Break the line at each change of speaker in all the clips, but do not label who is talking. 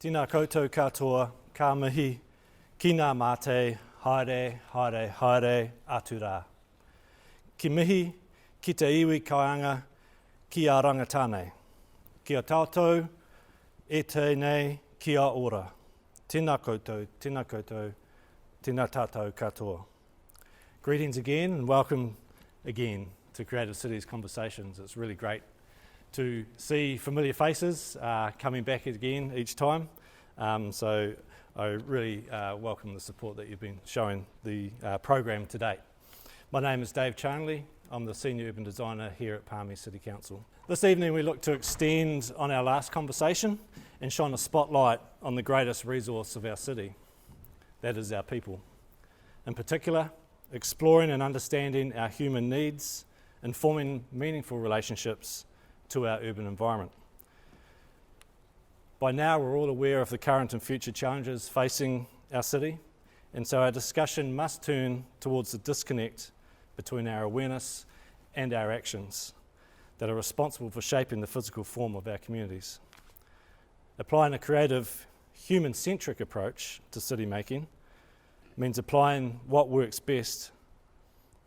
Tēnā koutou katoa, ka mihi, ki ngā mate, haere, haere, haere, atu rā. Ki mihi, ki te iwi kaianga, ki a rangatāne. Ki a tātou, e tēnei, ki a ora. Tēnā koutou, tēnā tātou katoa. Greetings again and welcome again to Creative Cities Conversations. It's really great to see familiar faces coming back again each time. So I really welcome the support that you've been showing the program to date. My name is Dave Charnley. I'm the Senior Urban Designer here at Palmy City Council. This evening we look to extend on our last conversation and shine a spotlight on the greatest resource of our city, that is our people. In particular, exploring and understanding our human needs and forming meaningful relationships to our urban environment. By now we're all aware of the current and future challenges facing our city, and so our discussion must turn towards the disconnect between our awareness and our actions that are responsible for shaping the physical form of our communities. Applying a creative, human-centric approach to city making means applying what works best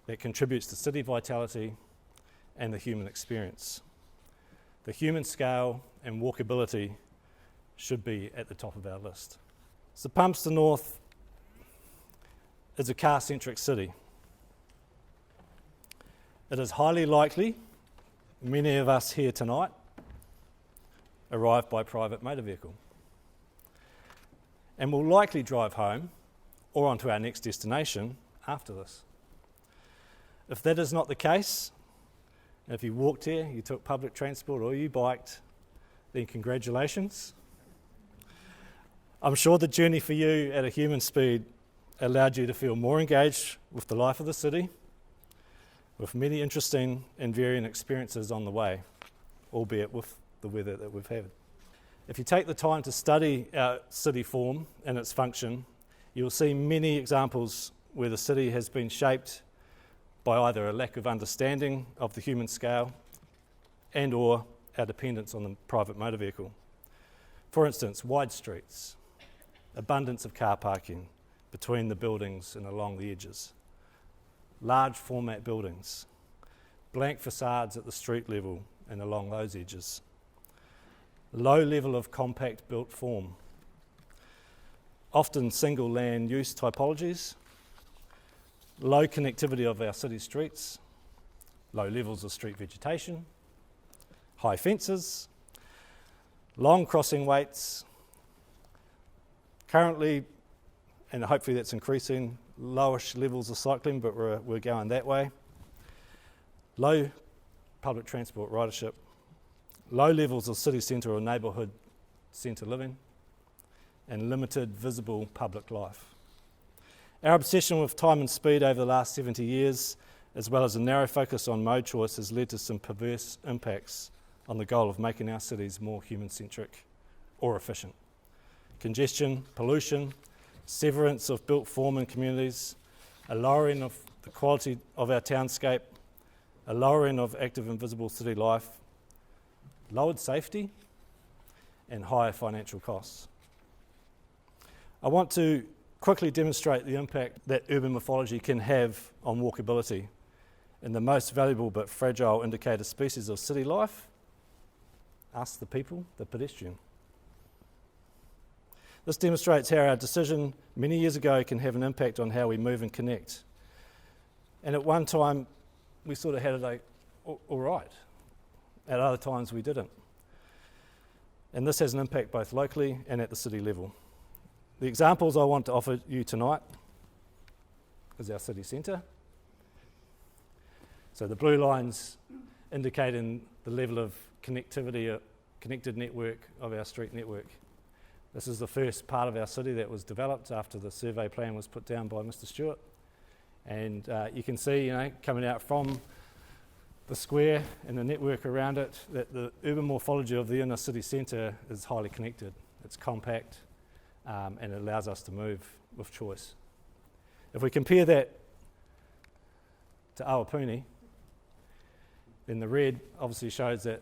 that contributes to city vitality and the human experience. The human scale and walkability should be at the top of our list. So Palmerston North is a car-centric city. It is highly likely many of us here tonight arrive by private motor vehicle and will likely drive home or onto our next destination after this. If that is not the case, if you walked here, you took public transport or you biked, then congratulations. I'm sure the journey for you at a human speed allowed you to feel more engaged with the life of the city, with many interesting and varying experiences on the way, albeit with the weather that we've had. If you take the time to study our city form and its function, you'll see many examples where the city has been shaped by either a lack of understanding of the human scale and or our dependence on the private motor vehicle. For instance, wide streets, abundance of car parking between the buildings and along the edges, large format buildings, blank facades at the street level and along those edges, low level of compact built form, often single land use typologies, low connectivity of our city streets, low levels of street vegetation, high fences, long crossing waits, currently, and hopefully that's increasing, lowish levels of cycling, but we're going that way, low public transport ridership, low levels of city centre or neighbourhood centre living, and limited visible public life. Our obsession with time and speed over the last 70 years, as well as a narrow focus on mode choice, has led to some perverse impacts on the goal of making our cities more human-centric or efficient. Congestion, pollution, severance of built form in communities, a lowering of the quality of our townscape, a lowering of active and visible city life, lowered safety, and higher financial costs. I want to quickly demonstrate the impact that urban morphology can have on walkability and the most valuable but fragile indicator species of city life, us the people, the pedestrian. This demonstrates how our decision many years ago can have an impact on how we move and connect. And at one time we sort of had it like, all right. At other times we didn't. And this has an impact both locally and at the city level. The examples I want to offer you tonight is our city centre. So the blue lines indicating the level of connectivity, connected network of our street network. This is the first part of our city that was developed after the survey plan was put down by Mr. Stewart. And you can see, coming out from the square and the network around it, that the urban morphology of the inner city centre is highly connected. It's compact, and it allows us to move with choice. If we compare that to Awapuni, then the red obviously shows that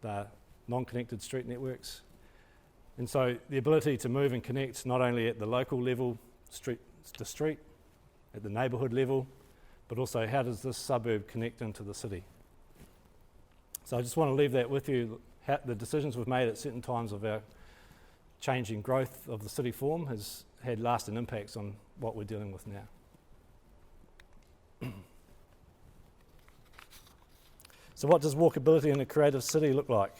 the non-connected street networks, And so the ability to move and connect not only at the local level, street to street, at the neighbourhood level, but also how does this suburb connect into the city? So I just want to leave that with you. The decisions we've made at certain times of our changing growth of the city form has had lasting impacts on what we're dealing with now. So what does walkability in a creative city look like?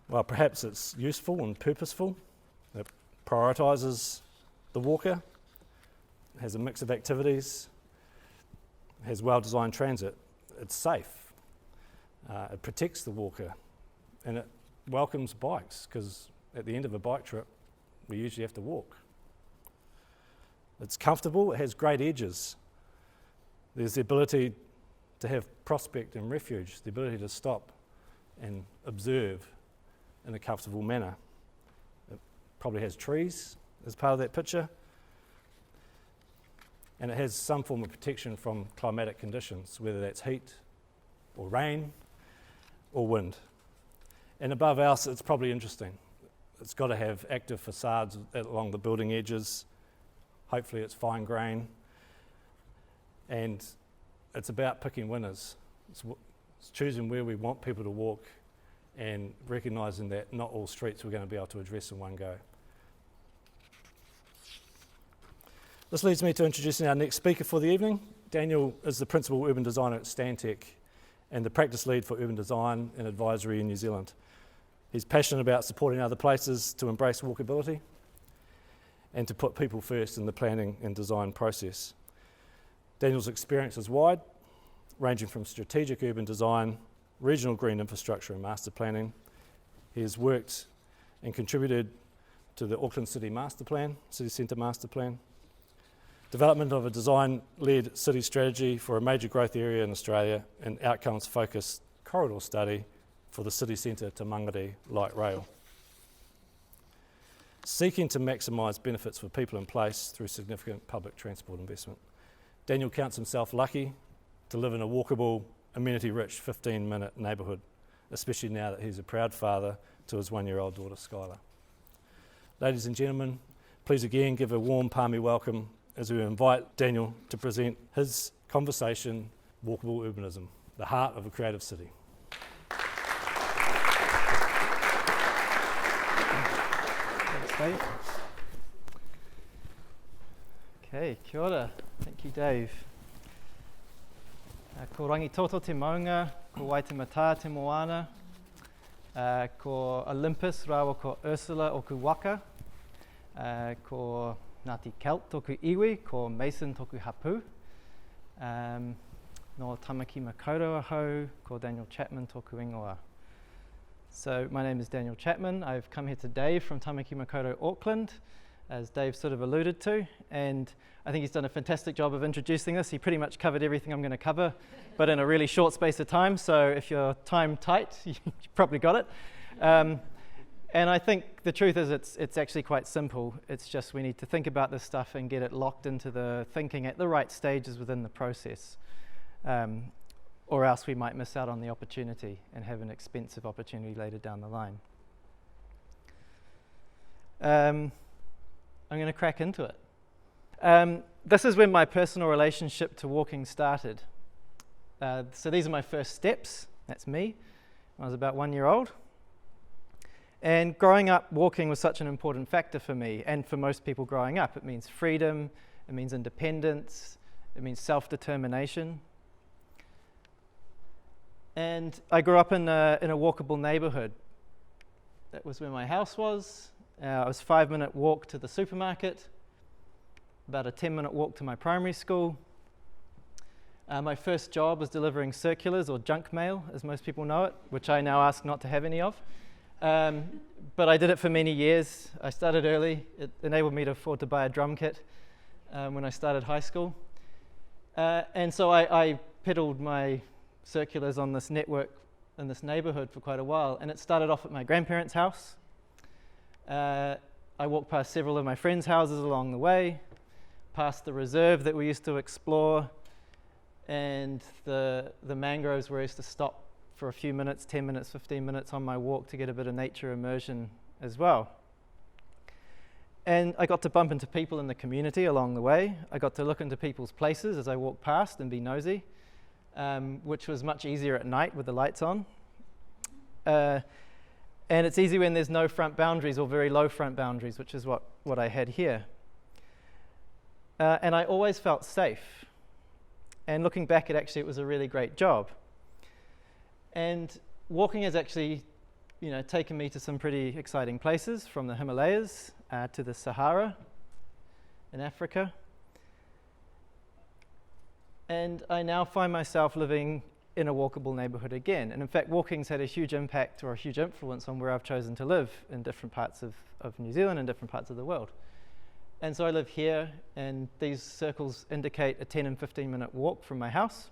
Well, perhaps it's useful and purposeful. It prioritises the walker, has a mix of activities, has well-designed transit. It's safe. It protects the walker, and it welcomes bikes, because at the end of a bike trip, we usually have to walk. It's comfortable, it has great edges. There's the ability to have prospect and refuge, the ability to stop and observe in a comfortable manner. It probably has trees as part of that picture, and it has some form of protection from climatic conditions, whether that's heat or rain or wind. And above else, it's probably interesting. It's got to have active facades along the building edges. Hopefully it's fine grain. And it's about picking winners. It's choosing where we want people to walk and recognising that not all streets we're going to be able to address in one go. This leads me to introducing our next speaker for the evening. Daniel is the Principal Urban Designer at Stantec and the Practice Lead for Urban Design and Advisory in New Zealand. He's passionate about supporting other places to embrace walkability and to put people first in the planning and design process. Daniel's experience is wide, ranging from strategic urban design, regional green infrastructure and master planning. He has worked and contributed to the Auckland City Master Plan, City Centre Master Plan, development of a design-led city strategy for a major growth area in Australia, and outcomes-focused corridor study for the city centre to Mangere light rail. Seeking to maximise benefits for people in place through significant public transport investment. Daniel counts himself lucky to live in a walkable, amenity-rich 15-minute neighbourhood, especially now that he's a proud father to his 1-year-old daughter, Skylar. Ladies and gentlemen, please again give a warm, palmy welcome as we invite Daniel to present his conversation, Walkable Urbanism, the heart of a creative city.
Thanks, Dave. Okay, kia ora. Thank you, Dave. Ko rangitoto te maunga, ko Waitemata te moana, ko Olympus rawa ko Ursula o ku waka, ko Ngāti Celt toku iwi, ko Mason toku hapu, no Tamaki Makaurau ahau, ko Daniel Chapman toku ingoa. So my name is Daniel Chapman. I've come here today from Tamaki Makaurau, Auckland, as Dave sort of alluded to, and I think he's done a fantastic job of introducing this. He pretty much covered everything I'm going to cover, but in a really short space of time, so if you're time tight, you probably got it. And I think the truth is it's actually quite simple. It's just we need to think about this stuff and get it locked into the thinking at the right stages within the process, or else we might miss out on the opportunity and have an expensive opportunity later down the line. I'm going to crack into it. This is when my personal relationship to walking started. So these are my first steps. That's me. I was about 1 year old. And growing up, walking was such an important factor for me, and for most people growing up. It means freedom, it means independence, it means self-determination. And I grew up in a walkable neighbourhood. That was where my house was. It was a 5-minute walk to the supermarket, about a 10-minute walk to my primary school. My first job was delivering circulars, or junk mail, as most people know it, which I now ask not to have any of. But I did it for many years. I started early. It enabled me to afford to buy a drum kit when I started high school. And so I peddled my circulars on this network in this neighbourhood for quite a while. And it started off at my grandparents' house. I walked past several of my friends' houses along the way, past the reserve that we used to explore, and the mangroves where I used to stop for a few minutes, 10 minutes, 15 minutes on my walk to get a bit of nature immersion as well. And I got to bump into people in the community along the way. I got to look into people's places as I walked past and be nosy, which was much easier at night with the lights on. And it's easy when there's no front boundaries or very low front boundaries, which is what I had here. And I always felt safe. And looking back, it was a really great job. And walking has actually, taken me to some pretty exciting places, from the Himalayas to the Sahara in Africa. And I now find myself living in a walkable neighborhood again. And in fact, walking's had a huge impact or a huge influence on where I've chosen to live in different parts of New Zealand and different parts of the world. And so I live here, and these circles indicate a 10 and 15-minute walk from my house.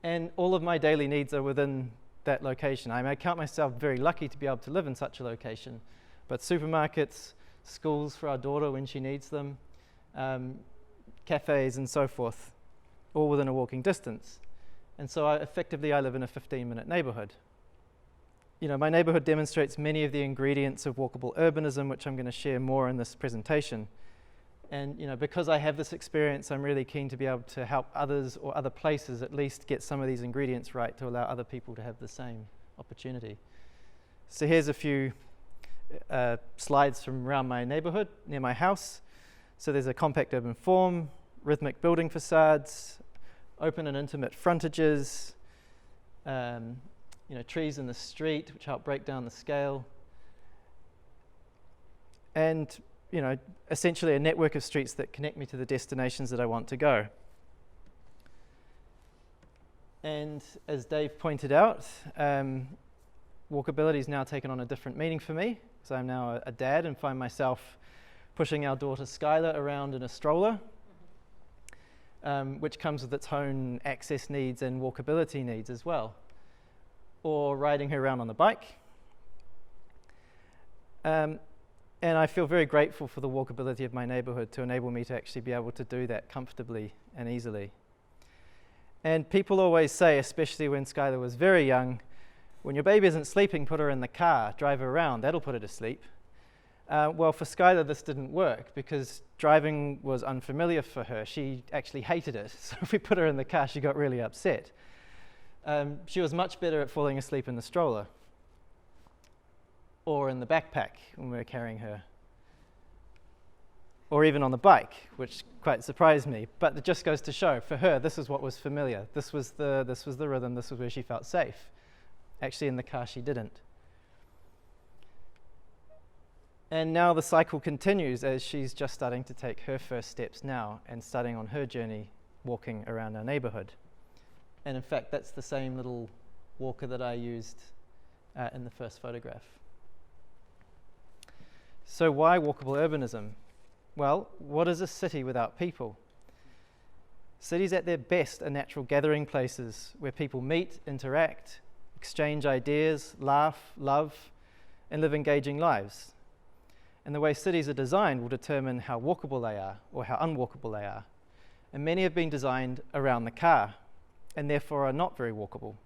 And all of my daily needs are within that location. I count myself very lucky to be able to live in such a location. But supermarkets, schools for our daughter when she needs them, cafes and so forth, all within a walking distance. And so effectively I live in a 15-minute neighborhood. My neighborhood demonstrates many of the ingredients of walkable urbanism, which I'm going to share more in this presentation. And because I have this experience, I'm really keen to be able to help others or other places at least get some of these ingredients right to allow other people to have the same opportunity. So here's a few slides from around my neighborhood near my house. So there's a compact urban form, rhythmic building facades, open and intimate frontages, trees in the street which help break down the scale, and essentially a network of streets that connect me to the destinations that I want to go. And as Dave pointed out, walkability has now taken on a different meaning for me. So I'm now a dad and find myself pushing our daughter Skylar around in a stroller, which comes with its own access needs and walkability needs as well, or riding her around on the bike. And I feel very grateful for the walkability of my neighborhood to enable me to actually be able to do that comfortably and easily. And people always say, especially when Skylar was very young, when your baby isn't sleeping, put her in the car, drive her around, that'll put her to sleep. Well, for Skylar, this didn't work because driving was unfamiliar for her. She actually hated it. So if we put her in the car, she got really upset. She was much better at falling asleep in the stroller or in the backpack when we were carrying her, or even on the bike, which quite surprised me. But it just goes to show, for her, this is what was familiar. This was the rhythm. This was where she felt safe. Actually, in the car, she didn't. And now the cycle continues as she's just starting to take her first steps now and starting on her journey walking around our neighborhood. And in fact, that's the same little walker that I used in the first photograph. So why walkable urbanism? Well, what is a city without people? Cities at their best are natural gathering places where people meet, interact, exchange ideas, laugh, love, and live engaging lives. And the way cities are designed will determine how walkable they are or how unwalkable they are. And many have been designed around the car and therefore are not very walkable.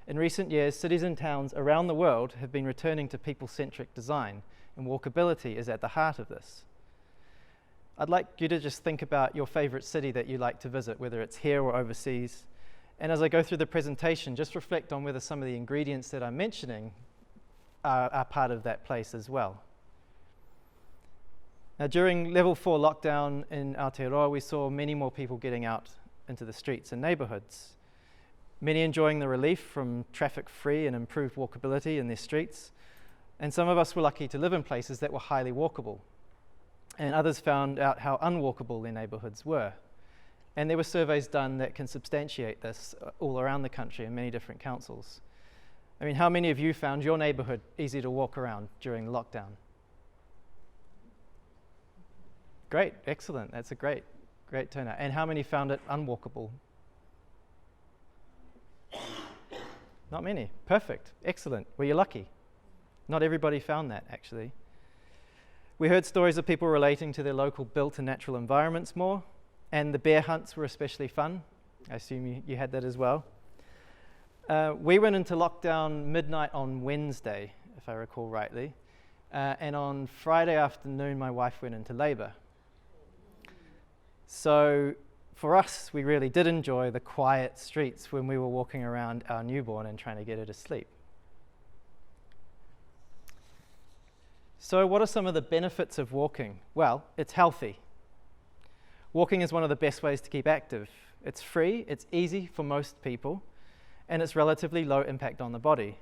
In recent years, cities and towns around the world have been returning to people-centric design, and walkability is at the heart of this. I'd like you to just think about your favorite city that you like to visit, whether it's here or overseas. And as I go through the presentation, just reflect on whether some of the ingredients that I'm mentioning are part of that place as well. Now, during level 4 lockdown in Aotearoa, we saw many more people getting out into the streets and neighborhoods. Many enjoying the relief from traffic-free and improved walkability in their streets. And some of us were lucky to live in places that were highly walkable. And others found out how unwalkable their neighborhoods were. And there were surveys done that can substantiate this all around the country in many different councils. I mean, how many of you found your neighborhood easy to walk around during the lockdown? Great, excellent. That's a great turnout. And how many found it unwalkable? Not many. Perfect. Excellent. Well, you're lucky. Not everybody found that, actually. We heard stories of people relating to their local built and natural environments more, and the bear hunts were especially fun. I assume you had that as well. We went into lockdown midnight on Wednesday, if I recall rightly, and on Friday afternoon, my wife went into labour. So for us, we really did enjoy the quiet streets when we were walking around our newborn and trying to get her to sleep. So what are some of the benefits of walking? Well, it's healthy. Walking is one of the best ways to keep active. It's free, it's easy for most people, and it's relatively low impact on the body.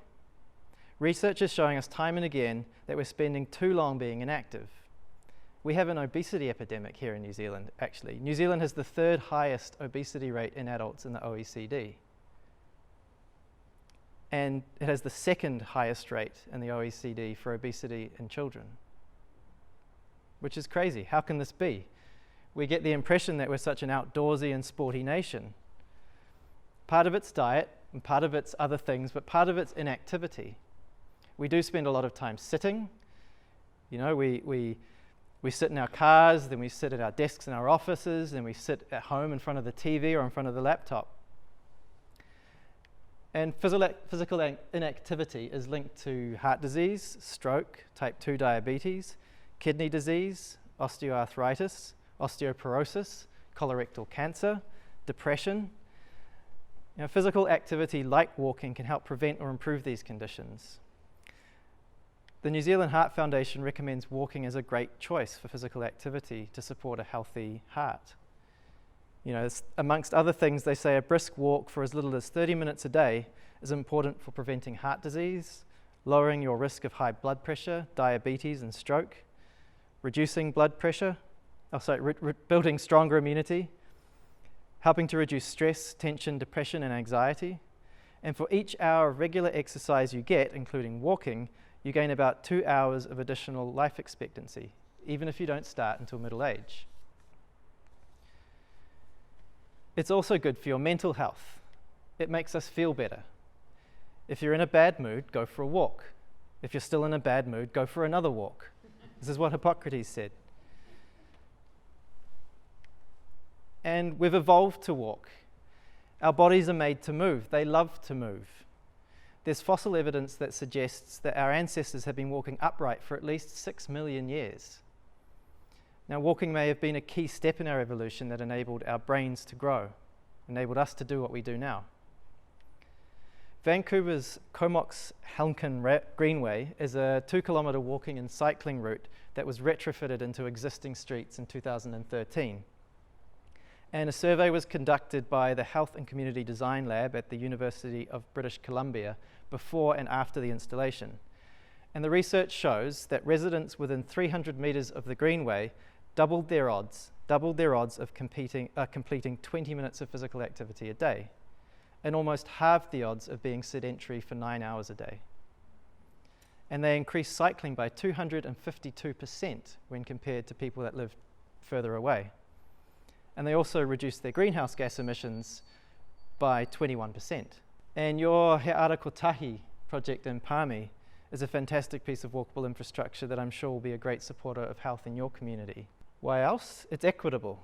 Research is showing us time and again that we're spending too long being inactive. We have an obesity epidemic here in New Zealand, actually. New Zealand has the third highest obesity rate in adults in the OECD. And it has the second highest rate in the OECD for obesity in children, which is crazy. How can this be? We get the impression that we're such an outdoorsy and sporty nation. Part of it's diet, and part of it's other things, but part of it's inactivity. We do spend a lot of time sitting. You know, we sit in our cars, then we sit at our desks in our offices, then we sit at home in front of the TV or in front of the laptop. And physical inactivity is linked to heart disease, stroke, type 2 diabetes, kidney disease, osteoarthritis, osteoporosis, colorectal cancer, depression. You know, physical activity like walking can help prevent or improve these conditions. The New Zealand Heart Foundation recommends walking as a great choice for physical activity to support a healthy heart. You know, amongst other things, they say a brisk walk for as little as 30 minutes a day is important for preventing heart disease, lowering your risk of high blood pressure, diabetes, and stroke, reducing blood pressure, building stronger immunity, helping to reduce stress, tension, depression, and anxiety. And for each hour of regular exercise you get, including walking, you gain about 2 hours of additional life expectancy, even if you don't start until middle age. It's also good for your mental health. It makes us feel better. If you're in a bad mood, go for a walk. If you're still in a bad mood, go for another walk. This is what Hippocrates said. And we've evolved to walk. Our bodies are made to move. They love to move. There's fossil evidence that suggests that our ancestors have been walking upright for at least 6 million years. Now, walking may have been a key step in our evolution that enabled our brains to grow, enabled us to do what we do now. Vancouver's Comox-Helmkin Greenway is a 2-kilometre walking and cycling route that was retrofitted into existing streets in 2013. And a survey was conducted by the Health and Community Design Lab at the University of British Columbia before and after the installation. And the research shows that residents within 300 metres of the Greenway doubled their odds of completing 20 minutes of physical activity a day, and almost halved the odds of being sedentary for 9 hours a day. And they increased cycling by 252% when compared to people that lived further away. And they also reduced their greenhouse gas emissions by 21%. And your He Ara Kotahi project in Palmy is a fantastic piece of walkable infrastructure that I'm sure will be a great supporter of health in your community. Why else? It's equitable.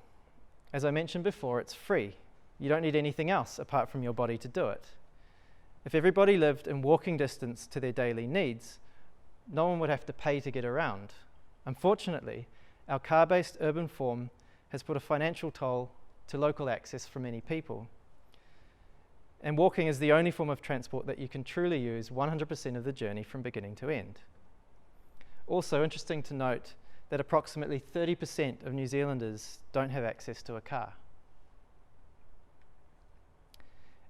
As I mentioned before, it's free. You don't need anything else apart from your body to do it. If everybody lived in walking distance to their daily needs, no one would have to pay to get around. Unfortunately, our car-based urban form has put a financial toll to local access for many people. And walking is the only form of transport that you can truly use 100% of the journey from beginning to end. Also interesting to note that approximately 30% of New Zealanders don't have access to a car.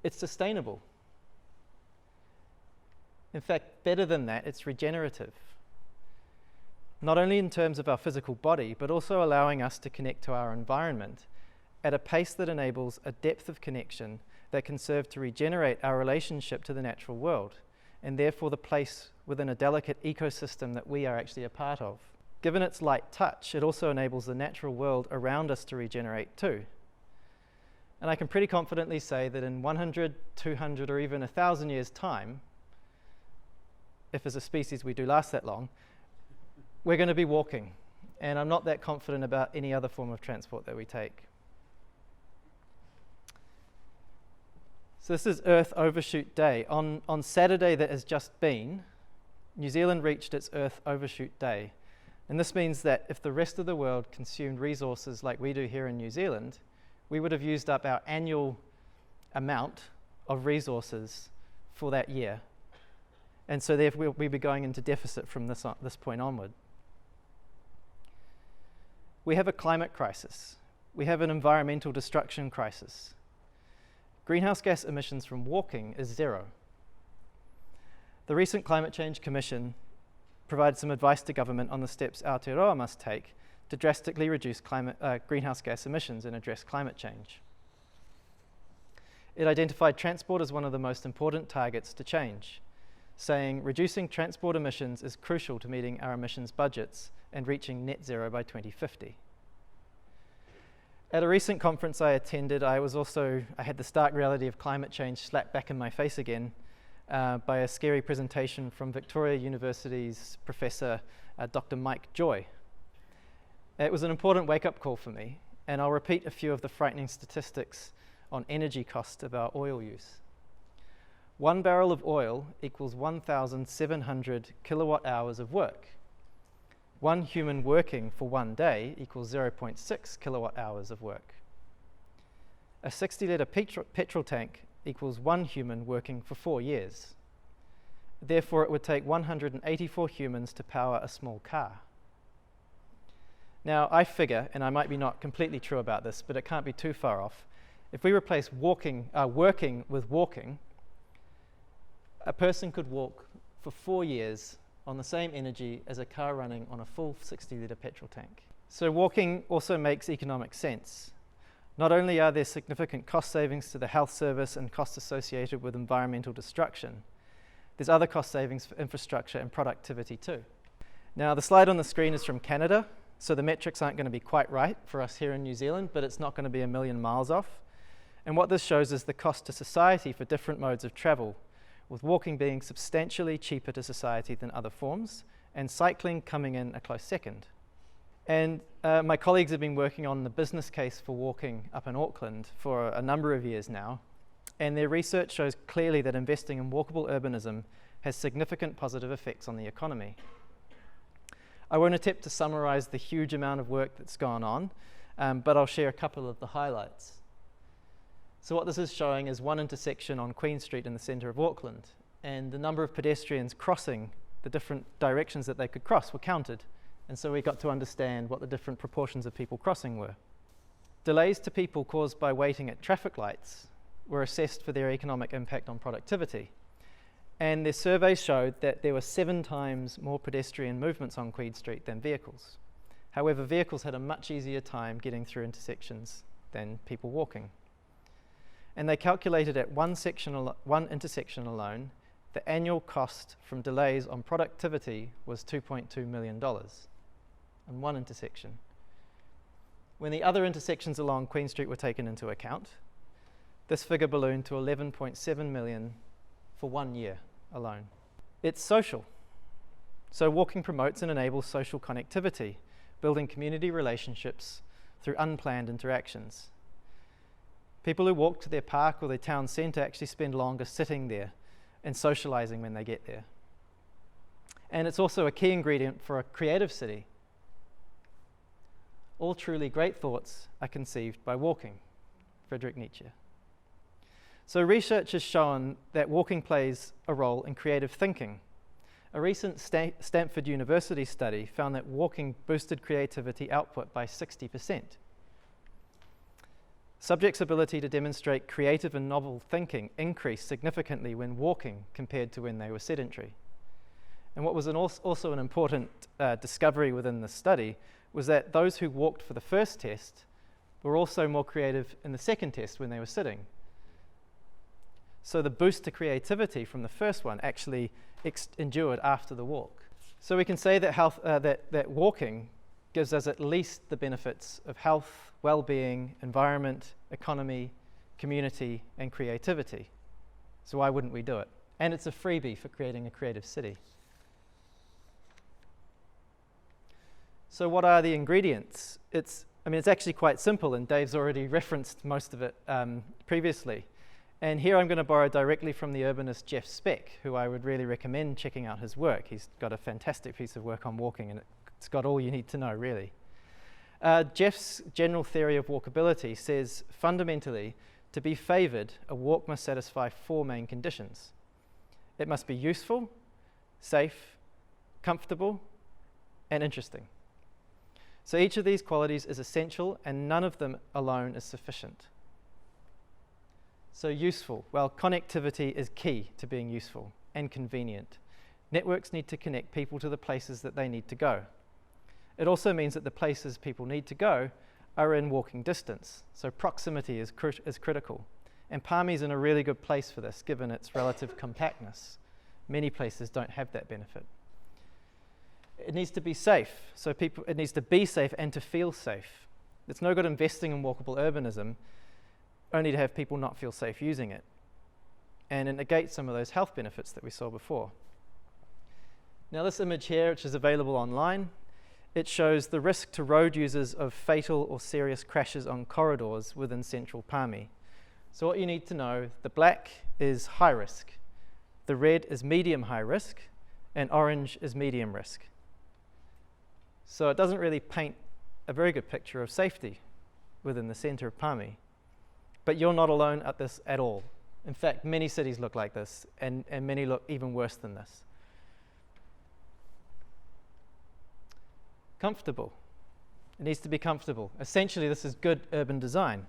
It's sustainable. In fact, better than that, it's regenerative. Not only in terms of our physical body, but also allowing us to connect to our environment at a pace that enables a depth of connection that can serve to regenerate our relationship to the natural world, and therefore the place within a delicate ecosystem that we are actually a part of. Given its light touch, it also enables the natural world around us to regenerate too. And I can pretty confidently say that in 100, 200, or even 1,000 years' time, if as a species we do last that long, we're going to be walking. And I'm not that confident about any other form of transport that we take. So this is Earth Overshoot Day. On Saturday that has just been, New Zealand reached its Earth overshoot day. And this means that if the rest of the world consumed resources like we do here in New Zealand, we would have used up our annual amount of resources for that year. And so therefore we'd be going into deficit from this point onward. We have a climate crisis. We have an environmental destruction crisis. Greenhouse gas emissions from walking is 0. The recent Climate Change Commission provided some advice to government on the steps Aotearoa must take to drastically reduce greenhouse gas emissions and address climate change. It identified transport as one of the most important targets to change, saying reducing transport emissions is crucial to meeting our emissions budgets and reaching net zero by 2050. At a recent conference I attended, I had the stark reality of climate change slapped back in my face again by a scary presentation from Victoria University's Professor Dr. Mike Joy. It was an important wake-up call for me, and I'll repeat a few of the frightening statistics on energy cost of our oil use. 1 barrel of oil equals 1,700 kilowatt hours of work. 1 human working for 1 day equals 0.6 kilowatt hours of work. A 60-litre petrol tank equals 1 human working for 4 years. Therefore, it would take 184 humans to power a small car. Now, I figure, and I might be not completely true about this, but it can't be too far off, if we replace working with walking, a person could walk for 4 years on the same energy as a car running on a full 60-litre petrol tank. So walking also makes economic sense. Not only are there significant cost savings to the health service and costs associated with environmental destruction, there's other cost savings for infrastructure and productivity too. Now, the slide on the screen is from Canada, so the metrics aren't going to be quite right for us here in New Zealand, but it's not going to be a million miles off. And what this shows is the cost to society for different modes of travel, with walking being substantially cheaper to society than other forms, and cycling coming in a close second. And my colleagues have been working on the business case for walking up in Auckland for a number of years now, and their research shows clearly that investing in walkable urbanism has significant positive effects on the economy. I won't attempt to summarize the huge amount of work that's gone on, but I'll share a couple of the highlights. So what this is showing is one intersection on Queen Street in the centre of Auckland, and the number of pedestrians crossing the different directions that they could cross were counted, and so we got to understand what the different proportions of people crossing were. Delays to people caused by waiting at traffic lights were assessed for their economic impact on productivity, and their surveys showed that there were 7 times more pedestrian movements on Queen Street than vehicles. However, vehicles had a much easier time getting through intersections than people walking. And they calculated at one intersection alone, the annual cost from delays on productivity was $2.2 million on one intersection. When the other intersections along Queen Street were taken into account, this figure ballooned to $11.7 million for 1 year alone. It's social. So walking promotes and enables social connectivity, building community relationships through unplanned interactions. People who walk to their park or their town centre actually spend longer sitting there and socialising when they get there. And it's also a key ingredient for a creative city. All truly great thoughts are conceived by walking. Friedrich Nietzsche. So research has shown that walking plays a role in creative thinking. A recent Stanford University study found that walking boosted creativity output by 60%. Subjects' ability to demonstrate creative and novel thinking increased significantly when walking compared to when they were sedentary. And what was also an important discovery within the study was that those who walked for the first test were also more creative in the second test when they were sitting. So the boost to creativity from the first one actually endured after the walk. So we can say that that walking gives us at least the benefits of health, well-being, environment, economy, community, and creativity. So why wouldn't we do it? And it's a freebie for creating a creative city. So what are the ingredients? It's actually quite simple, and Dave's already referenced most of it previously. And here I'm going to borrow directly from the urbanist Jeff Speck, who I would really recommend checking out his work. He's got a fantastic piece of work on walking, and it's got all you need to know, really. Jeff's general theory of walkability says, fundamentally, to be favoured, a walk must satisfy 4 main conditions. It must be useful, safe, comfortable, and interesting. So each of these qualities is essential, and none of them alone is sufficient. So useful, well, connectivity is key to being useful and convenient. Networks need to connect people to the places that they need to go. It also means that the places people need to go are in walking distance, so proximity is critical. And Palmy's in a really good place for this, given its relative compactness. Many places don't have that benefit. It needs to be safe, so it needs to be safe and to feel safe. It's no good investing in walkable urbanism only to have people not feel safe using it. And it negates some of those health benefits that we saw before. Now this image here, which is available online, it shows the risk to road users of fatal or serious crashes on corridors within central Palmy. So what you need to know, the black is high risk, the red is medium high risk, and orange is medium risk. So it doesn't really paint a very good picture of safety within the center of Palmy. But you're not alone at this at all. In fact, many cities look like this, and many look even worse than this. Comfortable. It needs to be comfortable. Essentially, this is good urban design.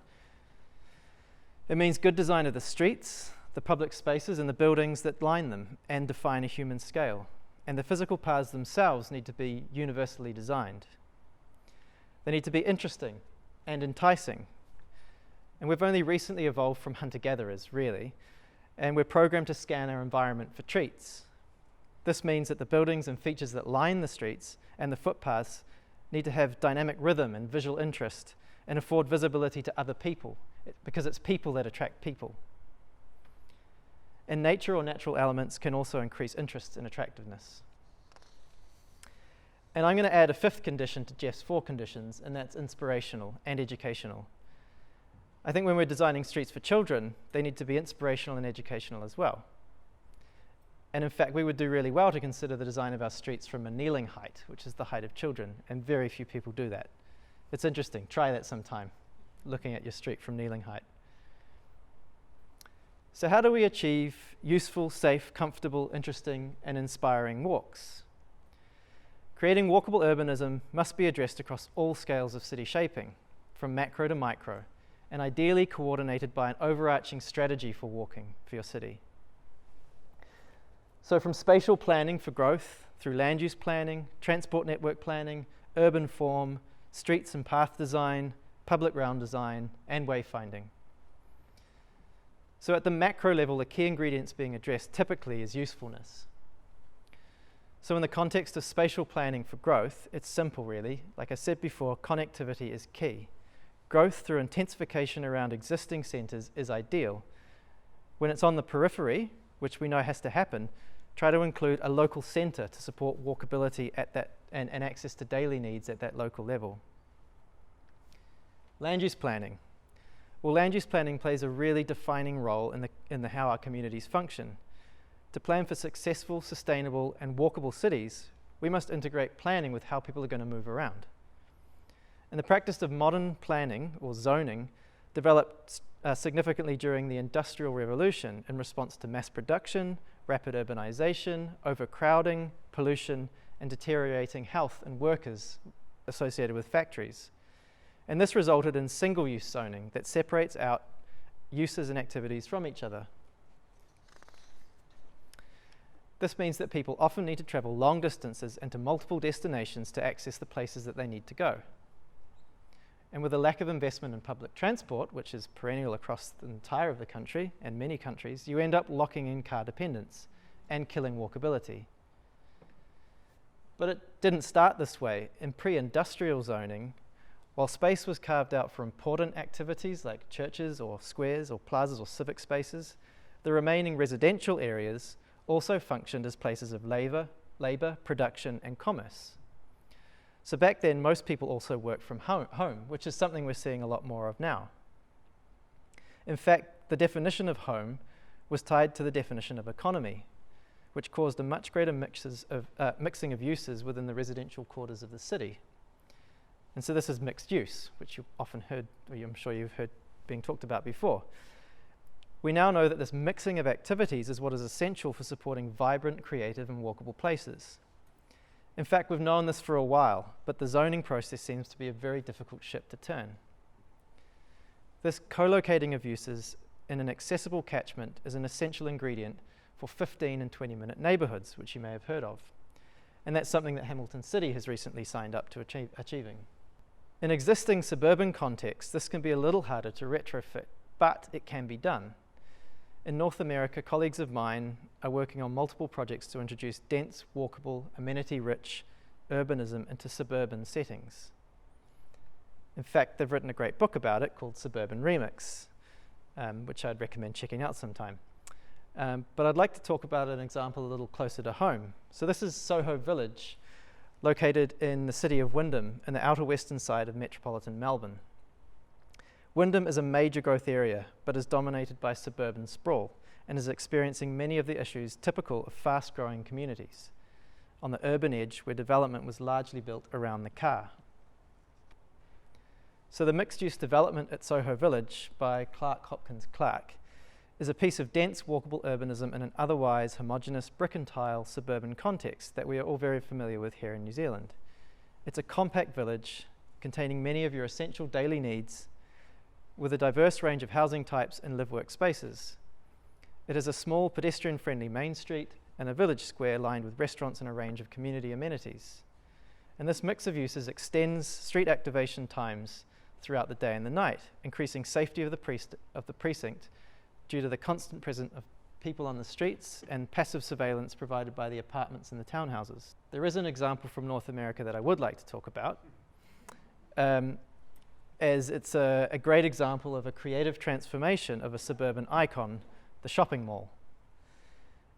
It means good design of the streets, the public spaces, and the buildings that line them and define a human scale. And the physical paths themselves need to be universally designed. They need to be interesting and enticing. And we've only recently evolved from hunter-gatherers, really, and we're programmed to scan our environment for treats. This means that the buildings and features that line the streets and the footpaths need to have dynamic rhythm and visual interest and afford visibility to other people, because it's people that attract people. And nature or natural elements can also increase interest and attractiveness. And I'm going to add a 5th condition to Jeff's 4 conditions, and that's inspirational and educational. I think when we're designing streets for children, they need to be inspirational and educational as well. And in fact, we would do really well to consider the design of our streets from a kneeling height, which is the height of children, and very few people do that. It's interesting. Try that sometime, looking at your street from kneeling height. So how do we achieve useful, safe, comfortable, interesting, and inspiring walks? Creating walkable urbanism must be addressed across all scales of city shaping, from macro to micro, and ideally coordinated by an overarching strategy for walking for your city. So from spatial planning for growth, through land use planning, transport network planning, urban form, streets and path design, public realm design, and wayfinding. So at the macro level, the key ingredients being addressed typically is usefulness. So in the context of spatial planning for growth, it's simple really. Like I said before, connectivity is key. Growth through intensification around existing centres is ideal. When it's on the periphery, which we know has to happen, try to include a local centre to support walkability at that and access to daily needs at that local level. Land use planning. Well, land use planning plays a really defining role in how our communities function. To plan for successful, sustainable, and walkable cities, we must integrate planning with how people are going to move around. And the practice of modern planning, or zoning, developed significantly during the Industrial Revolution in response to mass production, rapid urbanization, overcrowding, pollution, and deteriorating health and workers associated with factories. And this resulted in single-use zoning that separates out uses and activities from each other. This means that people often need to travel long distances and to multiple destinations to access the places that they need to go. And with a lack of investment in public transport, which is perennial across the entire of the country and many countries, you end up locking in car dependence and killing walkability. But it didn't start this way. In pre-industrial zoning, while space was carved out for important activities like churches or squares or plazas or civic spaces, the remaining residential areas also functioned as places of labor, production, and commerce. So back then, most people also worked from home, which is something we're seeing a lot more of now. In fact, the definition of home was tied to the definition of economy, which caused a much greater mixing of uses within the residential quarters of the city. And so this is mixed use, which you've often heard, or I'm sure you've heard being talked about before. We now know that this mixing of activities is what is essential for supporting vibrant, creative, and walkable places. In fact, we've known this for a while, but the zoning process seems to be a very difficult ship to turn. This co-locating of uses in an accessible catchment is an essential ingredient for 15 and 20-minute neighbourhoods, which you may have heard of. And that's something that Hamilton City has recently signed up to achieving. In existing suburban contexts, this can be a little harder to retrofit, but it can be done. In North America, colleagues of mine are working on multiple projects to introduce dense, walkable, amenity-rich urbanism into suburban settings. In fact, they've written a great book about it called Suburban Remix, which I'd recommend checking out sometime. But I'd like to talk about an example a little closer to home. So this is Soho Village, located in the city of Wyndham, in the outer western side of metropolitan Melbourne. Wyndham is a major growth area, but is dominated by suburban sprawl and is experiencing many of the issues typical of fast-growing communities on the urban edge where development was largely built around the car. So the mixed-use development at Soho Village by Clark Hopkins Clark is a piece of dense, walkable urbanism in an otherwise homogeneous brick and tile suburban context that we are all very familiar with here in New Zealand. It's a compact village containing many of your essential daily needs with a diverse range of housing types and live-work spaces. It is a small pedestrian-friendly main street and a village square lined with restaurants and a range of community amenities. And this mix of uses extends street activation times throughout the day and the night, increasing safety of the precinct due to the constant presence of people on the streets and passive surveillance provided by the apartments and the townhouses. There is an example from North America that I would like to talk about, as it's a great example of a creative transformation of a suburban icon, the shopping mall.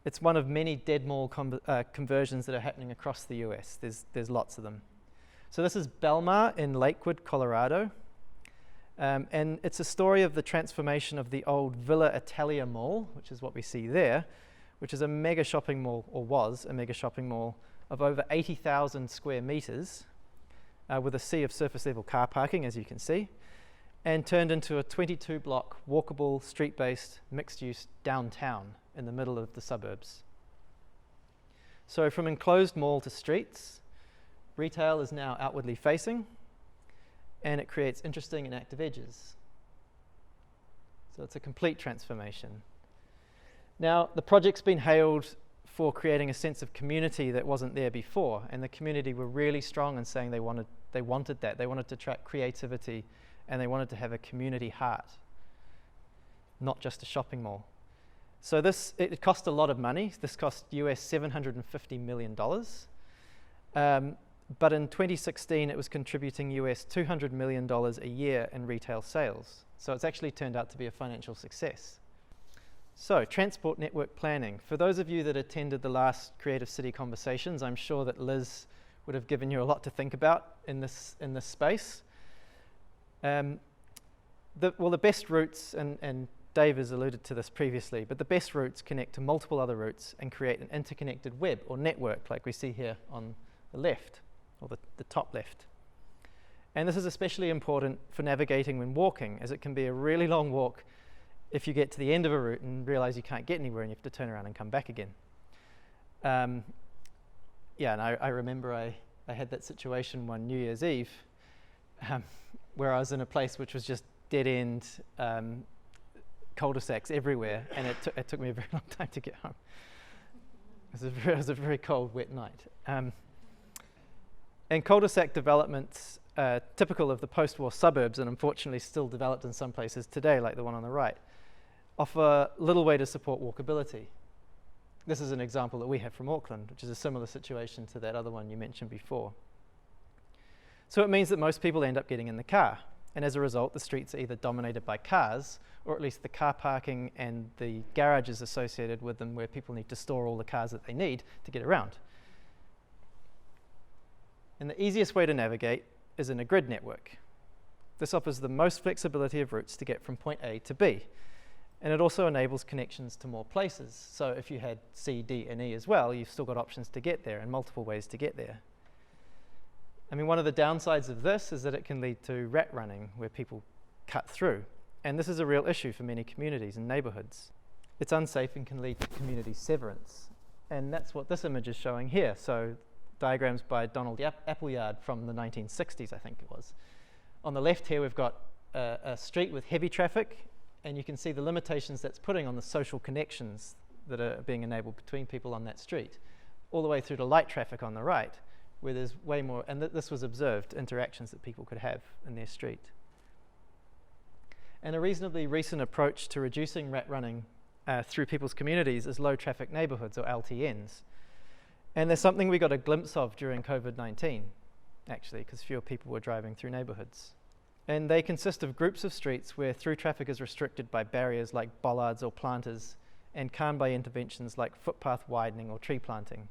It's one of many dead mall conversions that are happening across the US. There's lots of them. So this is Belmar in Lakewood, Colorado. And it's a story of the transformation of the old Villa Italia Mall, which is what we see there, which is a mega shopping mall, or was a mega shopping mall of over 80,000 square meters, with a sea of surface level car parking, as you can see, and turned into a 22-block walkable, street-based, mixed-use downtown in the middle of the suburbs. So from enclosed mall to streets, retail is now outwardly facing, and it creates interesting and active edges. So it's a complete transformation. Now, the project's been hailed for creating a sense of community that wasn't there before, and the community were really strong in saying they wanted that. They wanted to attract creativity, and they wanted to have a community heart, not just a shopping mall. So it cost a lot of money. This cost US $750 million. But in 2016, it was contributing US $200 million a year in retail sales. So it's actually turned out to be a financial success. So, transport network planning. For those of you that attended the last Creative City Conversations, I'm sure that Liz would have given you a lot to think about in this space. The best routes, and Dave has alluded to this previously, but the best routes connect to multiple other routes and create an interconnected web or network like we see here on the left, or the top left. And this is especially important for navigating when walking, as it can be a really long walk if you get to the end of a route and realize you can't get anywhere and you have to turn around and come back again. And I remember I had that situation one New Year's Eve where I was in a place which was just dead-end cul-de-sacs everywhere, and it took me a very long time to get home. It was a very cold, wet night. And cul-de-sac developments, typical of the post-war suburbs, and unfortunately still developed in some places today, like the one on the right, offer little way to support walkability. This is an example that we have from Auckland, which is a similar situation to that other one you mentioned before. So it means that most people end up getting in the car, and as a result, the streets are either dominated by cars, or at least the car parking and the garages associated with them where people need to store all the cars that they need to get around. And the easiest way to navigate is in a grid network. This offers the most flexibility of routes to get from point A to B. And it also enables connections to more places. So if you had C, D, and E as well, you've still got options to get there and multiple ways to get there. I mean, one of the downsides of this is that it can lead to rat running, where people cut through. And this is a real issue for many communities and neighborhoods. It's unsafe and can lead to community severance. And that's what this image is showing here. So diagrams by Donald Appleyard from the 1960s, I think it was. On the left here, we've got a street with heavy traffic, and you can see the limitations that's putting on the social connections that are being enabled between people on that street, all the way through to light traffic on the right, where there's way more, and this was observed, interactions that people could have in their street. And a reasonably recent approach to reducing rat running through people's communities is low traffic neighborhoods, or LTNs. And there's something we got a glimpse of during COVID-19, actually, because fewer people were driving through neighborhoods. And they consist of groups of streets where through traffic is restricted by barriers like bollards or planters, and calmed by interventions like footpath widening or tree planting.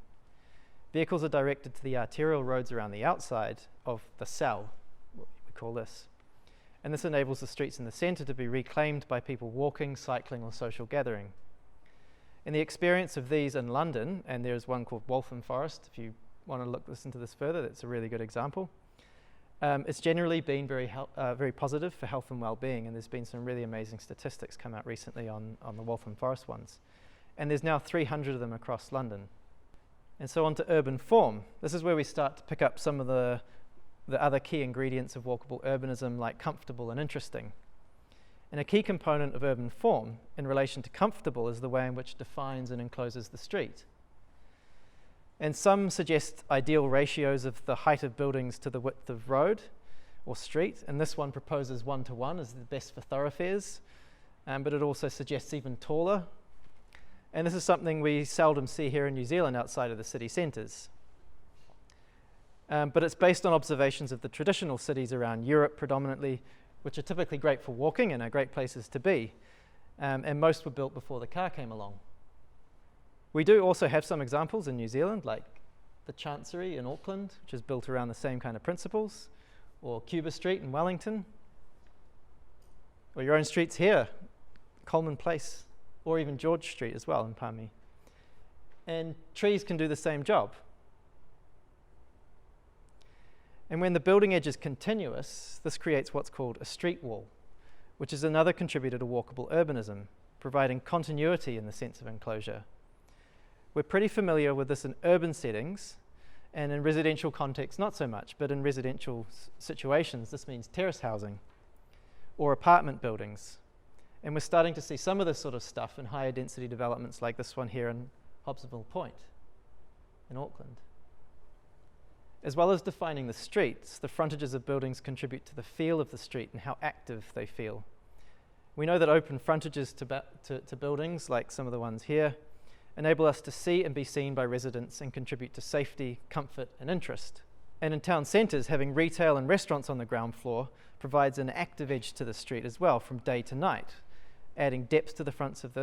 Vehicles are directed to the arterial roads around the outside of the cell, what we call this. And this enables the streets in the centre to be reclaimed by people walking, cycling, or social gathering. In the experience of these in London, and there's one called Waltham Forest, if you want to listen to this further, that's a really good example. It's generally been very positive for health and well-being, and there's been some really amazing statistics come out recently on the Waltham Forest ones. And there's now 300 of them across London. And so on to urban form. This is where we start to pick up some of the other key ingredients of walkable urbanism, like comfortable and interesting. And a key component of urban form in relation to comfortable is the way in which it defines and encloses the street. And some suggest ideal ratios of the height of buildings to the width of road or street, and this one proposes 1:1 as the best for thoroughfares, but it also suggests even taller. And this is something we seldom see here in New Zealand outside of the city centres. But it's based on observations of the traditional cities around Europe predominantly, which are typically great for walking and are great places to be. And most were built before the car came along. We do also have some examples in New Zealand, like the Chancery in Auckland, which is built around the same kind of principles, or Cuba Street in Wellington, or your own streets here, Coleman Place, or even George Street as well in Palmy. And trees can do the same job. And when the building edge is continuous, this creates what's called a street wall, which is another contributor to walkable urbanism, providing continuity in the sense of enclosure. We're pretty familiar with this in urban settings, and in residential contexts not so much, but in residential situations this means terrace housing or apartment buildings. And we're starting to see some of this sort of stuff in higher density developments like this one here in Hobsonville Point in Auckland. As well as defining the streets, the frontages of buildings contribute to the feel of the street and how active they feel. We know that open frontages to buildings, like some of the ones here, enable us to see and be seen by residents and contribute to safety, comfort, and interest. And in town centres, having retail and restaurants on the ground floor provides an active edge to the street as well from day to night. Adding depth to the fronts of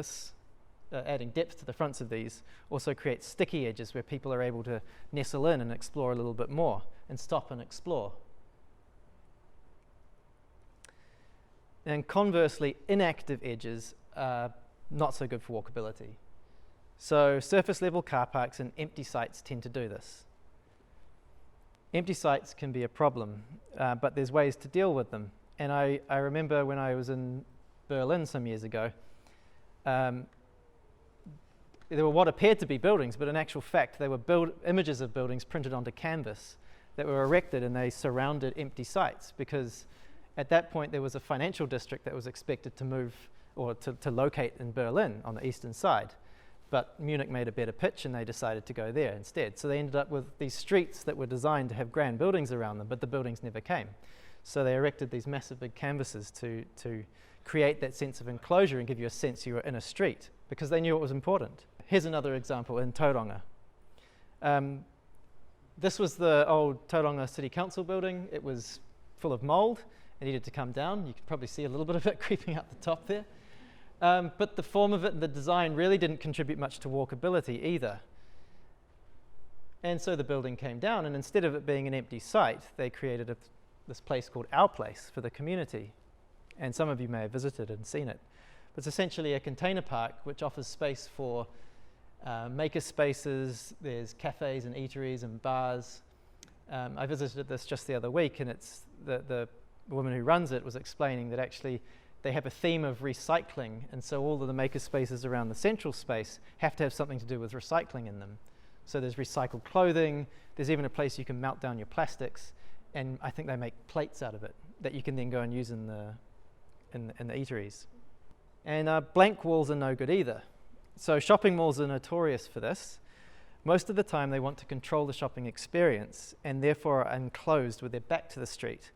these also creates sticky edges where people are able to nestle in and explore a little bit more and stop and explore. And conversely, inactive edges are not so good for walkability. So surface level car parks and empty sites tend to do this. Empty sites can be a problem, but there's ways to deal with them. And I remember when I was in Berlin some years ago, there were what appeared to be buildings, but in actual fact they were images of buildings printed onto canvas that were erected, and they surrounded empty sites because at that point there was a financial district that was expected to move or to locate in Berlin on the eastern side. But Munich made a better pitch and they decided to go there instead. So they ended up with these streets that were designed to have grand buildings around them, but the buildings never came. So they erected these massive big canvases to create that sense of enclosure and give you a sense you were in a street because they knew it was important. Here's another example in Tauranga. This was the old Tauranga City Council building. It was full of mold. It needed to come down. You can probably see a little bit of it creeping up the top there. But the form of it and the design really didn't contribute much to walkability either. And so the building came down, and instead of it being an empty site, they created this place called Our Place for the community. And some of you may have visited and seen it. It's essentially a container park which offers space for maker spaces. There's cafes and eateries and bars. I visited this just the other week, and it's the woman who runs it was explaining that actually they have a theme of recycling, and so all of the maker spaces around the central space have to have something to do with recycling in them. So there's recycled clothing, there's even a place you can melt down your plastics, and I think they make plates out of it that you can then go and use in the eateries. And blank walls are no good either. So shopping malls are notorious for this. Most of the time they want to control the shopping experience and therefore are enclosed with their back to the street.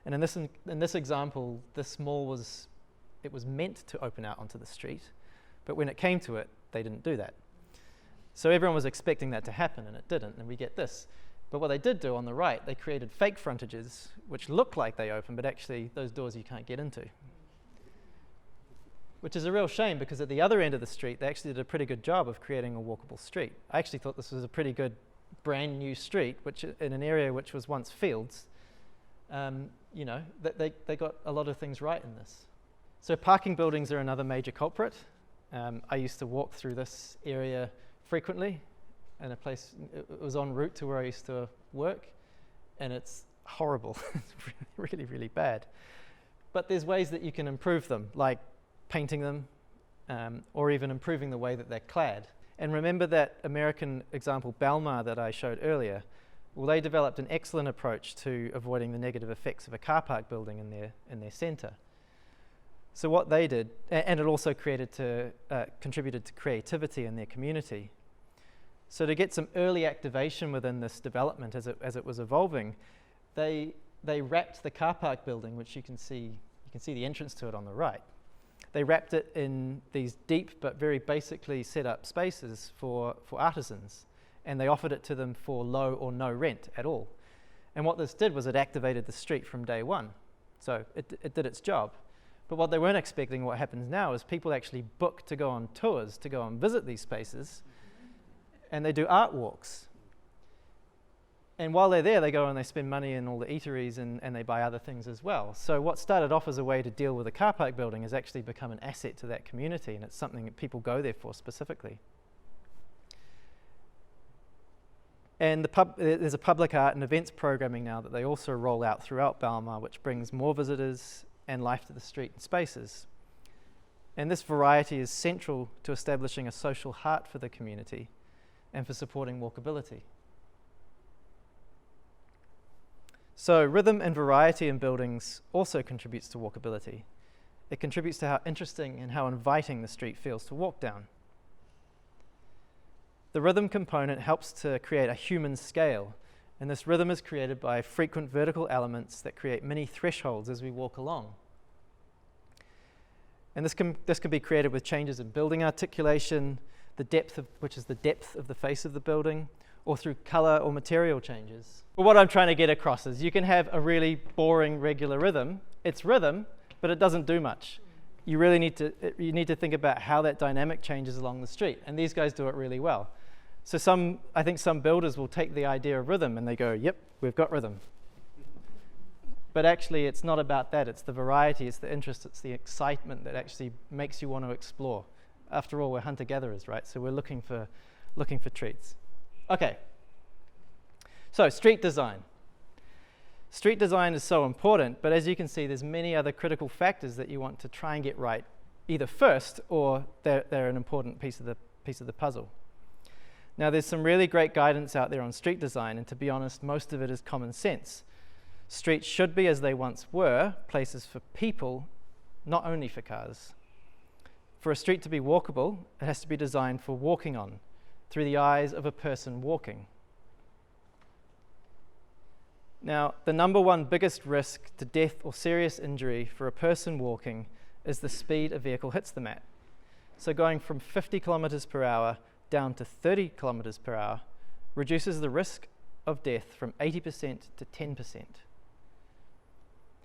And in this example, this mall was meant to open out onto the street, but when it came to it, they didn't do that. So everyone was expecting that to happen, and it didn't, and we get this. But what they did do on the right, they created fake frontages, which look like they open, but actually those doors you can't get into. Which is a real shame, because at the other end of the street, they actually did a pretty good job of creating a walkable street. I actually thought this was a pretty good brand new street, which in an area which was once fields. They got a lot of things right in this. So parking buildings are another major culprit. I used to walk through this area frequently, in a place, it was en route to where I used to work, and it's horrible. It's really, really bad. But there's ways that you can improve them, like painting them, or even improving the way that they're clad. And remember that American example, Belmar, that I showed earlier? Well, they developed an excellent approach to avoiding the negative effects of a car park building in their centre. So what they did, and it also contributed to creativity in their community. So to get some early activation within this development as it was evolving, they wrapped the car park building, which you can see the entrance to it on the right. They wrapped it in these deep but very basically set up spaces for artisans, and they offered it to them for low or no rent at all. And what this did was it activated the street from day one. So it did its job. But what they weren't expecting, what happens now, is people actually book to go on tours, to go and visit these spaces, and they do art walks. And while they're there, they go and they spend money in all the eateries and they buy other things as well. So what started off as a way to deal with a car park building has actually become an asset to that community, and it's something that people go there for specifically. And there's a public art and events programming now that they also roll out throughout Belmar, which brings more visitors and life to the street and spaces. And this variety is central to establishing a social heart for the community and for supporting walkability. So rhythm and variety in buildings also contributes to walkability. It contributes to how interesting and how inviting the street feels to walk down. The rhythm component helps to create a human scale, and this rhythm is created by frequent vertical elements that create mini thresholds as we walk along. And this can be created with changes in building articulation, which is the depth of the face of the building, or through color or material changes. But what I'm trying to get across is you can have a really boring regular rhythm. It's rhythm, but it doesn't do much. You really need to think about how that dynamic changes along the street, and these guys do it really well. So I think some builders will take the idea of rhythm and they go, yep, we've got rhythm. But actually it's not about that, it's the variety, it's the interest, it's the excitement that actually makes you want to explore. After all, we're hunter-gatherers, right? So we're looking for treats. Okay, so street design. Street design is so important, but as you can see, there's many other critical factors that you want to try and get right, either first or they're an important piece of the puzzle. Now, there's some really great guidance out there on street design, and to be honest, most of it is common sense. Streets should be, as they once were, places for people, not only for cars. For a street to be walkable, it has to be designed for walking on, through the eyes of a person walking. Now, the number one biggest risk to death or serious injury for a person walking is the speed a vehicle hits the mat. So going from 50 kilometers per hour down to 30 kilometers per hour reduces the risk of death from 80% to 10%.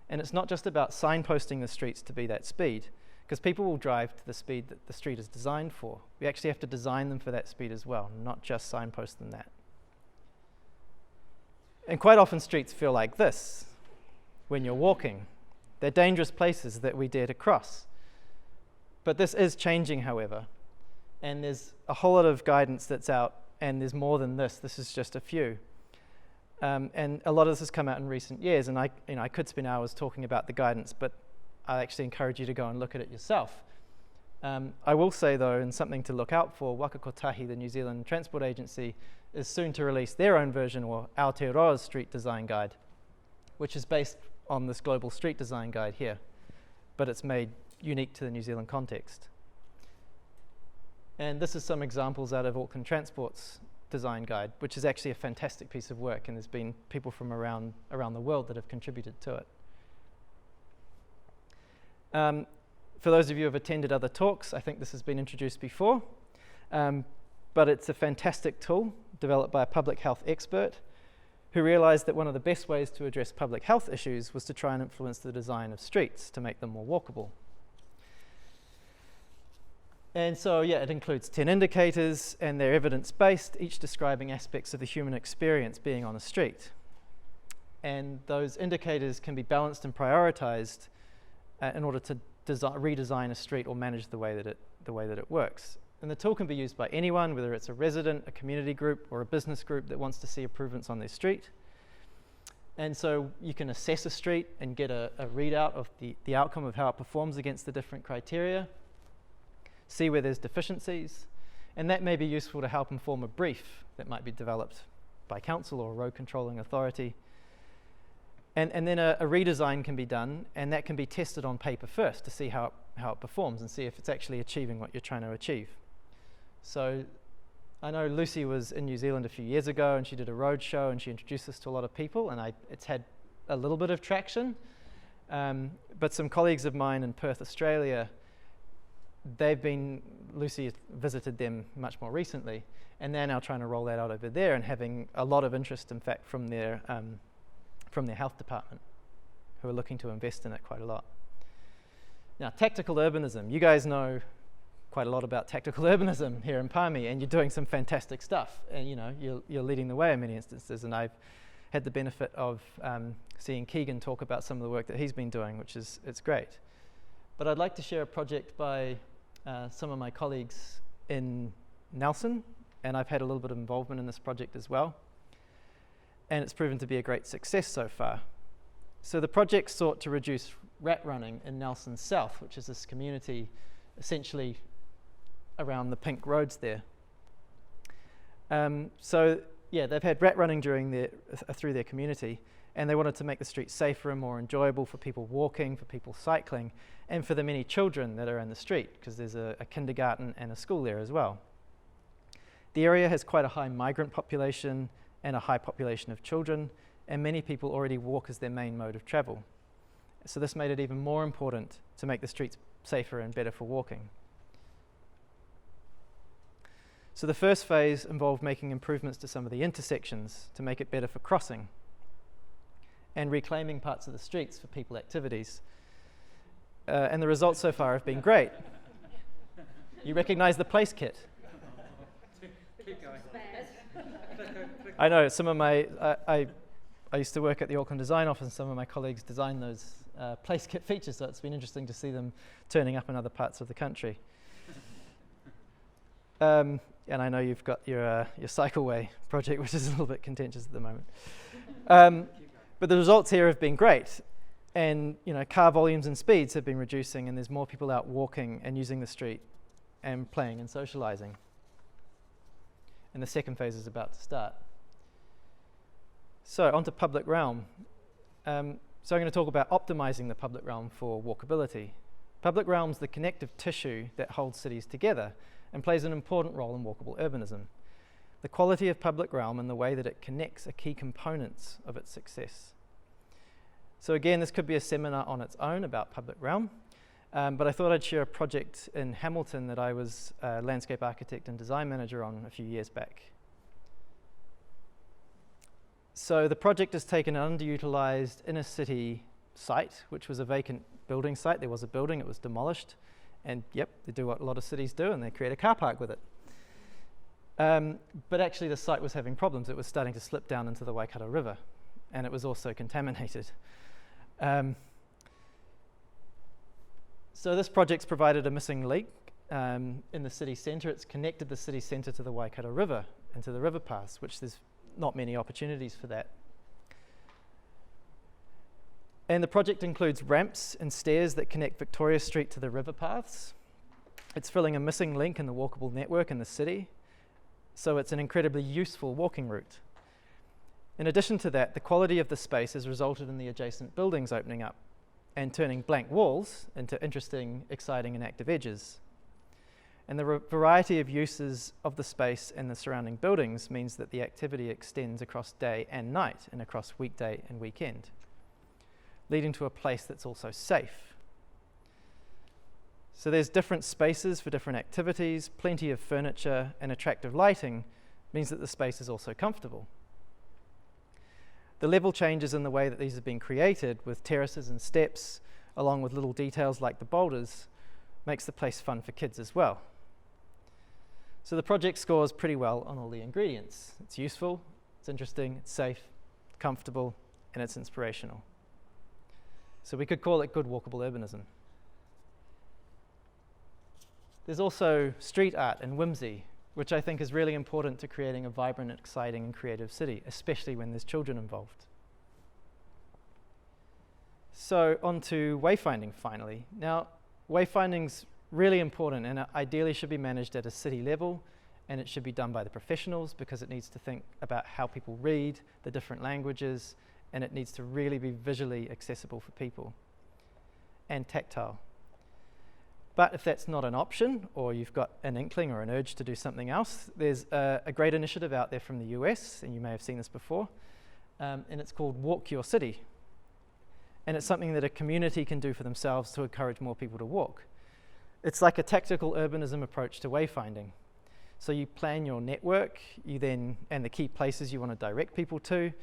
And it's not just about signposting the streets to be that speed, because people will drive to the speed that the street is designed for. We actually have to design them for that speed as well, not just signpost them that. And quite often streets feel like this when you're walking. They're dangerous places that we dare to cross. But this is changing, however, and there's a whole lot of guidance that's out, and there's more than this. This is just a few. And a lot of this has come out in recent years, and I could spend hours talking about the guidance, but I actually encourage you to go and look at it yourself. I will say, though, and something to look out for, Waka Kotahi, the New Zealand Transport Agency, is soon to release their own version, or Aotearoa's Street Design Guide, which is based on this global street design guide here, but it's made unique to the New Zealand context. And this is some examples out of Auckland Transport's design guide, which is actually a fantastic piece of work, and there's been people from around the world that have contributed to it. For those of you who have attended other talks, I think this has been introduced before, but it's a fantastic tool developed by a public health expert who realized that one of the best ways to address public health issues was to try and influence the design of streets to make them more walkable. And so, yeah, it includes 10 indicators, and they're evidence-based, each describing aspects of the human experience being on a street. And those indicators can be balanced and prioritized in order to redesign a street or manage the way that it works. And the tool can be used by anyone, whether it's a resident, a community group, or a business group that wants to see improvements on their street. And so you can assess a street and get a readout of the outcome of how it performs against the different criteria, see where there's deficiencies, and that may be useful to help inform a brief that might be developed by council or a road controlling authority. And then a redesign can be done, and that can be tested on paper first to see how it performs and see if it's actually achieving what you're trying to achieve. So I know Lucy was in New Zealand a few years ago, and she did a road show, and she introduced this to a lot of people, and it's had a little bit of traction. But some colleagues of mine in Perth, Australia, Lucy visited them much more recently, and they're now trying to roll that out over there and having a lot of interest, in fact, from their health department, who are looking to invest in it quite a lot. Now, tactical urbanism. You guys know quite a lot about tactical urbanism here in Palmy, and you're doing some fantastic stuff. And you're leading the way in many instances. And I've had the benefit of seeing Keegan talk about some of the work that he's been doing, it's great. But I'd like to share a project by some of my colleagues in Nelson, and I've had a little bit of involvement in this project as well. And it's proven to be a great success so far. So the project sought to reduce rat running in Nelson South, which is this community essentially around the pink roads there. So yeah, they've had rat running through their community, and they wanted to make the streets safer and more enjoyable for people walking, for people cycling, and for the many children that are in the street, because there's a kindergarten and a school there as well. The area has quite a high migrant population and a high population of children, and many people already walk as their main mode of travel. So this made it even more important to make the streets safer and better for walking. So the first phase involved making improvements to some of the intersections to make it better for crossing, and reclaiming parts of the streets for people activities. And the results so far have been great. You recognize the place kit?
Keep going.
I know some of I used to work at the Auckland Design Office, and some of my colleagues designed those place kit features, so it's been interesting to see them turning up in other parts of the country. And I know you've got your cycleway project, which is a little bit contentious at the moment. But the results here have been great, and car volumes and speeds have been reducing, and there's more people out walking and using the street and playing and socializing. And the second phase is about to start. So onto public realm. So I'm going to talk about optimizing the public realm for walkability. Public realm's the connective tissue that holds cities together and plays an important role in walkable urbanism. The quality of public realm and the way that it connects are key components of its success. So again, this could be a seminar on its own about public realm, but I thought I'd share a project in Hamilton that I was a landscape architect and design manager on a few years back. So the project has taken an underutilized inner city site, which was a vacant building site. There was a building, it was demolished, and yep, they do what a lot of cities do, and they create a car park with it. But actually the site was having problems. It was starting to slip down into the Waikato River, and it was also contaminated. So this project's provided a missing link in the city centre. It's connected the city centre to the Waikato River and to the river paths, which there's not many opportunities for that. And the project includes ramps and stairs that connect Victoria Street to the river paths. It's filling a missing link in the walkable network in the city, so it's an incredibly useful walking route. In addition to that, the quality of the space has resulted in the adjacent buildings opening up and turning blank walls into interesting, exciting and active edges. And the variety of uses of the space and the surrounding buildings means that the activity extends across day and night and across weekday and weekend, leading to a place that's also safe. So there's different spaces for different activities, plenty of furniture and attractive lighting means that the space is also comfortable. The level changes in the way that these have been created with terraces and steps, along with little details like the boulders, makes the place fun for kids as well. So the project scores pretty well on all the ingredients. It's useful, it's interesting, it's safe, comfortable, and it's inspirational. So we could call it good walkable urbanism. There's also street art and whimsy, which I think is really important to creating a vibrant, exciting, and creative city, especially when there's children involved. So on to wayfinding finally. Now, wayfinding's really important and ideally should be managed at a city level, and it should be done by the professionals because it needs to think about how people read the different languages, and it needs to really be visually accessible for people and tactile. But if that's not an option, or you've got an inkling or an urge to do something else, there's a great initiative out there from the US, and you may have seen this before, and it's called Walk Your City. And it's something that a community can do for themselves to encourage more people to walk. It's like a tactical urbanism approach to wayfinding. So you plan your network, and the key places you want to direct people to,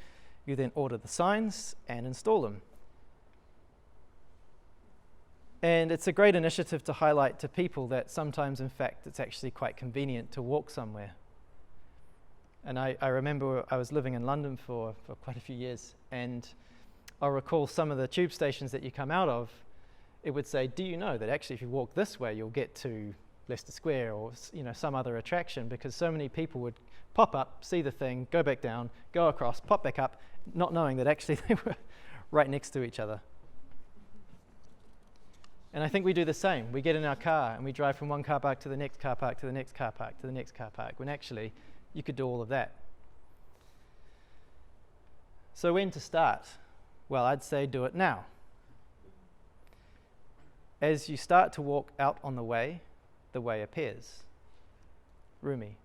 you then order the signs and install them. And it's a great initiative to highlight to people that sometimes, in fact, it's actually quite convenient to walk somewhere. And I remember I was living in London for quite a few years, and I'll recall some of the tube stations that you come out of, it would say, do you know that actually if you walk this way, you'll get to Leicester Square or some other attraction, because so many people would pop up, see the thing, go back down, go across, pop back up, not knowing that actually they were right next to each other. And I think we do the same. We get in our car and we drive from one car park to the next car park to the next car park to the next car park, when actually you could do all of that. So when to start? Well, I'd say do it now. As you start to walk out on the way appears. Rumi.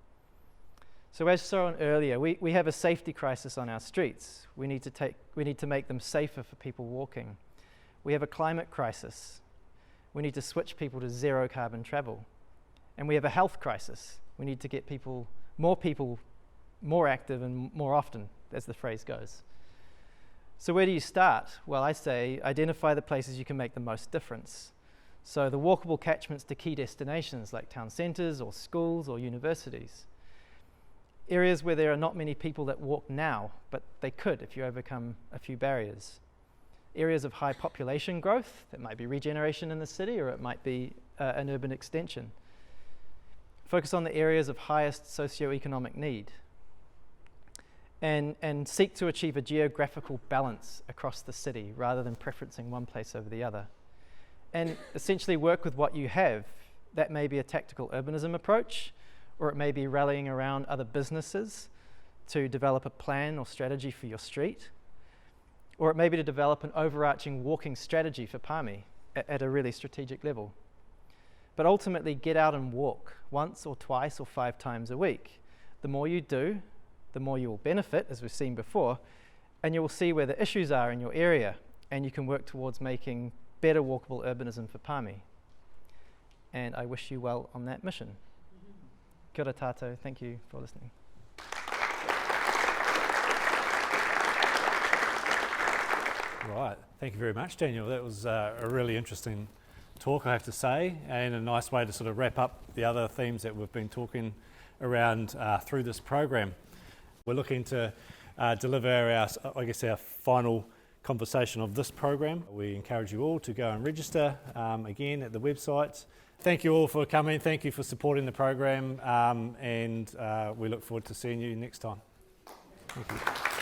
So as shown earlier, we have a safety crisis on our streets. We need to make them safer for people walking. We have a climate crisis. We need to switch people to zero carbon travel. And we have a health crisis. We need to get more active and more often, as the phrase goes. So where do you start? Well, I say identify the places you can make the most difference. So the walkable catchments to key destinations like town centres or schools or universities. Areas where there are not many people that walk now, but they could if you overcome a few barriers. Areas of high population growth, that might be regeneration in the city, or it might be an urban extension. Focus on the areas of highest socioeconomic need. And seek to achieve a geographical balance across the city rather than preferencing one place over the other. And essentially work with what you have. That may be a tactical urbanism approach, or it may be rallying around other businesses to develop a plan or strategy for your street. Or it may be to develop an overarching walking strategy for Palmy at a really strategic level. But ultimately, get out and walk once or twice or 5 times a week. The more you do, the more you will benefit, as we've seen before, and you will see where the issues are in your area, and you can work towards making better walkable urbanism for Palmy. And I wish you well on that mission. Kia ora tātou, thank you for listening.
Right, thank you very much, Daniel. That was a really interesting talk, I have to say, and a nice way to sort of wrap up the other themes that we've been talking around through this program. We're looking to deliver our final conversation of this program. We encourage you all to go and register again at the website. Thank you all for coming. Thank you for supporting the program, and we look forward to seeing you next time. Thank you.